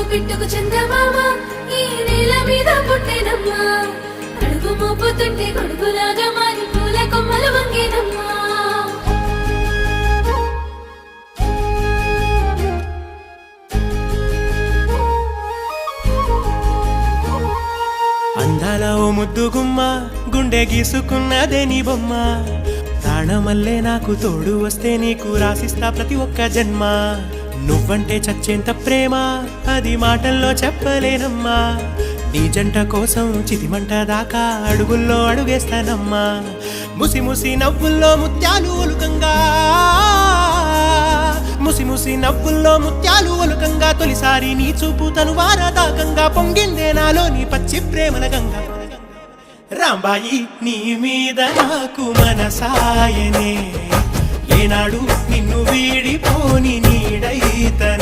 పిట్టుకు చందమామ ఈ నేల మీద పుట్టెనమ్మా అడుగు మోపుతుంటే గొడుగులాగా మారి పూల కొమ్మలు వంగేనమ్మా అందాల ఓ ముద్దు గుమ్మ గుండె గీసుకున్నదే నీ బొమ్మ ప్రాణమల్లే నాకు తోడు వస్తే నీకు రాసిస్తా ప్రతి ఒక్క జన్మ నువ్వంటే చచ్చేంత ప్రేమ అది మాటల్లో చెప్పలేనమ్మా నీ జంట కోసం చితిమంట దాకా అడుగుల్లో అడుగేస్తానమ్మా ముసి ముసి నవ్వుల్లో ముత్యాలు ఒలుకంగా ముసి ముసి నవ్వుల్లో ముత్యాలు ఒలుకంగా తొలిసారి నీ చూపు తను వారదాకంగా పొంగిందే నాలో నీ పచ్చి ప్రేమల గంగా రాంబాయి నీ మీద నాకు మనసాయనే ఏనాడు నిన్ను వీడిపోని నీడైతనే